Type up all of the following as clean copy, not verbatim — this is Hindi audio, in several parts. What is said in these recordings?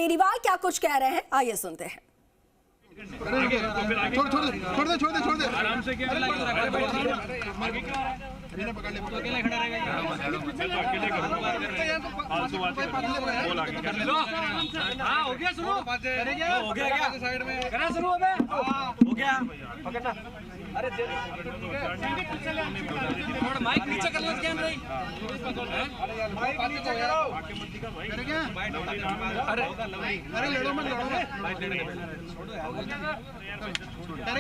केजरीवाल क्या कुछ कह रहे हैं, आइए सुनते हैं। छोड़ दे आराम से क्या पकड़ ले अकेले खड़ा रहेगा हाँ हो गया सुनो हो गया क्या साइड में करा सुनो अबे हो गया पकड़ना अरे थोड़ा माइक नीचे कर लो कैमरा अरे लड़ो मत करे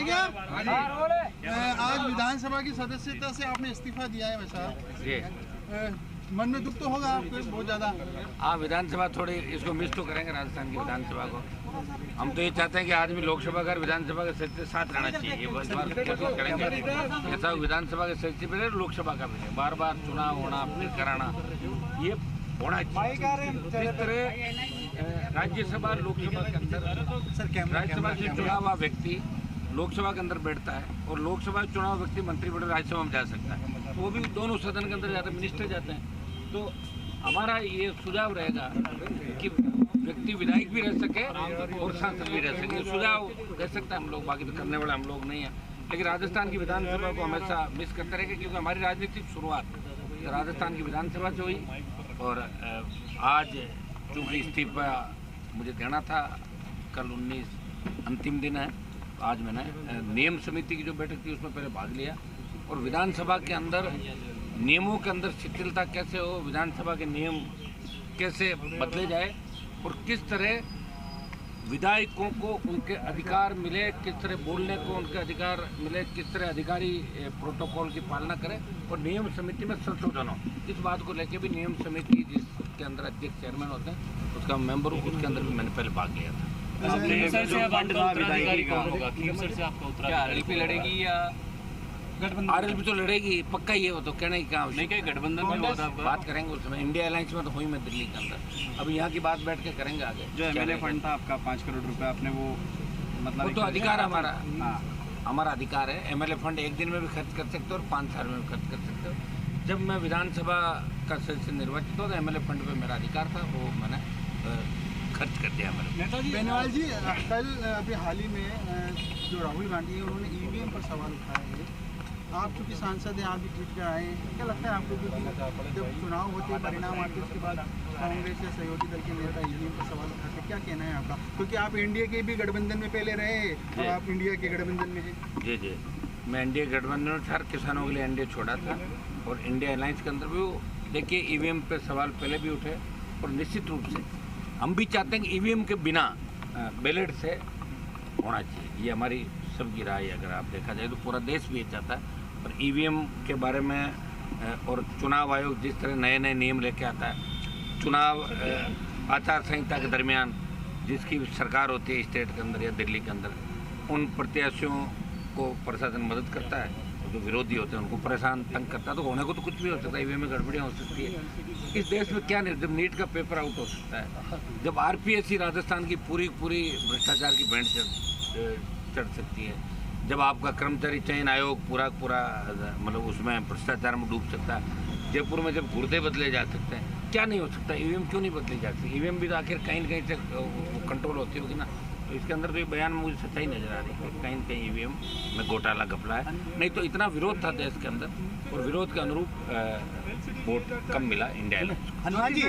क्या आज विधानसभा की सदस्यता से आपने इस्तीफा दिया है वैसा मन में दुख तो होगा आपको बहुत ज्यादा। हाँ, विधानसभा थोड़ी इसको मिस तो करेंगे राजस्थान की विधानसभा को। हम तो ये चाहते हैं कि आदमी लोकसभा का विधानसभा के सदस्य साथ रहना चाहिए। ये बार कोशिश करेंगे ऐसा विधानसभा के सदस्य भी रहे, लोकसभा का भी नहीं, बार बार चुनाव होना फिर कराना ये होना चाहिए। जिस तरह राज्यसभा लोकसभा के अंदर राज्यसभा से चुना हुआ व्यक्ति लोकसभा के अंदर बैठता है और लोकसभा चुनाव व्यक्ति मंत्रिमंडल राज्यसभा में जा सकता है, वो भी दोनों सदन के अंदर जाते हैं, मिनिस्टर जाते हैं। तो हमारा ये सुझाव रहेगा कि व्यक्ति विधायक भी रह सके और सांसद भी रह सके। सुझाव दे सकते हैं हम लोग, बाकी तो करने वाले हम लोग नहीं हैं। लेकिन राजस्थान की विधानसभा को हमेशा मिस करते रहेंगे क्योंकि हमारी राजनीतिक शुरुआत राजस्थान की विधानसभा से हुई और आज चूँकि इस्तीफा मुझे देना था, कल 19 अंतिम दिन है, आज मैंने नियम समिति की जो बैठक थी उसमें पहले भाग लिया और विधानसभा के अंदर नियमों के अंदर शिथिलता कैसे हो, विधानसभा के नियम कैसे बदले जाए और किस तरह विधायकों को उनके अधिकार मिले, किस तरह बोलने को उनके अधिकार मिले, किस तरह अधिकारी प्रोटोकॉल की पालना करें और नियम समिति में संशोधन हो। इस बात को लेकर भी नियम समिति जिसके अंदर अध्यक्ष चेयरमैन होते हैं उसका मेंबर हूँ, उसके अंदर भी मैंने पहले भाग लिया था। लड़ेगी या आरएलपी तो लड़ेगी पक्का, ये हो तो कहना ही काम नहीं, क्या गठबंधन में होता है बात करेंगे उसमें। इंडिया अलायंस में तो हुई मैं दिल्ली के अंदर, अब यहाँ की बात बैठ के करेंगे आगे। जो एमएलए फंड था आपका 5 करोड़ रुपए, आपने वो मतलब वो तो अधिकार हमारा, हमारा अधिकार है। एमएलए फंड एक दिन में भी खर्च कर सकते हो और 5 साल में भी खर्च कर सकते हो। जब मैं विधानसभा का सदस्य निर्वाचित हुआ तो एमएलए फंड पे मेरा अधिकार था, वो मैंने खर्च कर दिया। बेनीवाल जी, कल अभी हाल ही में जो राहुल गांधी है उन्होंने ईवीएम पर सवाल उठाया है। आप चूँकि सांसद हैं, आप भी जीत कर आए, क्या लगता है आपको क्योंकि जब चुनाव होते हैं परिणाम आते उसके बाद कांग्रेस या सहयोगी दल के नेता ईवीएम पर सवाल उठाते, क्या कहना है आपका? क्योंकि आप इंडिया के भी गठबंधन में पहले रहे और आप इंडिया के गठबंधन में हैं। जी जी, मैं एनडीए गठबंधन में था, किसानों के लिए एनडीए छोड़ा था और इंडिया अलायंस के अंदर भी देखिए ईवीएम पे सवाल पहले भी उठे और निश्चित रूप से हम भी चाहते हैं कि ईवीएम के बिना बैलेट से होना चाहिए। ये हमारी सबकी राय है। अगर आप देखा जाए तो पूरा देश भी ये चाहता है। और ईवीएम के बारे में और चुनाव आयोग जिस तरह नए नए नियम लेके आता है, चुनाव आचार संहिता के दरमियान जिसकी सरकार होती है स्टेट के अंदर या दिल्ली के अंदर, उन प्रत्याशियों को प्रशासन मदद करता है, जो विरोधी होते हैं उनको परेशान तंग करता है। तो होने को तो कुछ भी हो सकता है, ईवीएम में गड़बड़ियाँ हो सकती है। इस देश में क्या नहीं, जब नीट का पेपर आउट हो सकता है, जब आरपीएससी राजस्थान की पूरी भ्रष्टाचार की बैंड चढ़ सकती है, जब आपका कर्मचारी चयन आयोग पूरा मतलब उसमें भ्रष्टाचार में डूब सकता है, जयपुर में जब गुर्दे बदले जा सकते हैं, क्या नहीं हो सकता? ईवीएम क्यों नहीं बदली जा सकती? ईवीएम भी तो आखिर कहीं न कहीं से कंट्रोल होती होगी ना। तो इसके अंदर तो ये बयान में मुझे सच्चाई नजर आ रही है, कहीं न कहीं ईवीएम में घोटाला घपला है। नहीं तो इतना विरोध था देश के अंदर और विरोध के अनुरूप वोट कम मिला इंडिया में। हनुमान जी,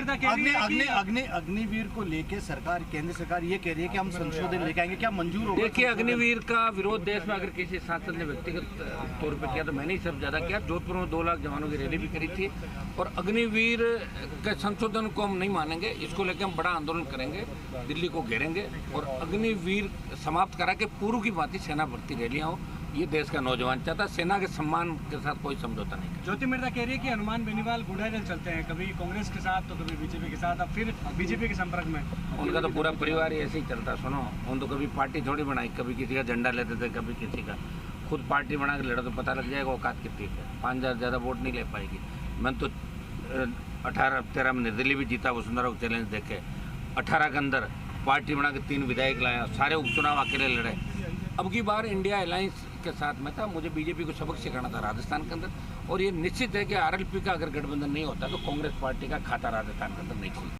अग्निवीर को लेके सरकार, केंद्र सरकार ये कह रही है कि हम संशोधन लेके आएंगे, क्या मंजूर होगा? देखिए, अग्निवीर का विरोध देश में अगर किसी सांसद ने व्यक्तिगत तौर पर किया तो मैंने ही सब ज़्यादा किया। जोधपुर में 2 लाख जवानों की रैली भी करी थी और अग्निवीर के संशोधन को हम नहीं मानेंगे। इसको लेकर हम बड़ा आंदोलन करेंगे, दिल्ली को घेरेंगे और अग्निवीर समाप्त करा के पूर्व की भांति सेना भर्ती रैलियाँ हो। ये देश का नौजवान चाहता, सेना के सम्मान के साथ कोई समझौता नहीं। ज्योति मिर्धा कह रही है कि हनुमान बेनीवाल गुंडागर्द चलते हैं, कभी कांग्रेस के साथ तो कभी बीजेपी के साथ, अब फिर बीजेपी के संपर्क में। उनका तो पूरा परिवार ही ऐसे ही चलता। सुनो, उन तो कभी पार्टी थोड़ी बनाई, कभी किसी का झंडा लेते थे, कभी किसी का। खुद पार्टी बना के लड़ा तो पता लग जाएगा औकात कितनी है। 5000 ज़्यादा वोट नहीं ले पाएगी। मैं तो 18-13 में निर्दलीय भी जीता, वसुंधरा चैलेंज देखे। 18 के अंदर पार्टी बना के 3 विधायक लाया, सारे उपचुनाव अकेले लड़े। अब की बार इंडिया अलायंस के साथ में था, मुझे बीजेपी को सबक सिखाना था राजस्थान के अंदर। और ये निश्चित है कि आरएलपी का अगर गठबंधन नहीं होता तो कांग्रेस पार्टी का खाता राजस्थान के अंदर नहीं खुलता।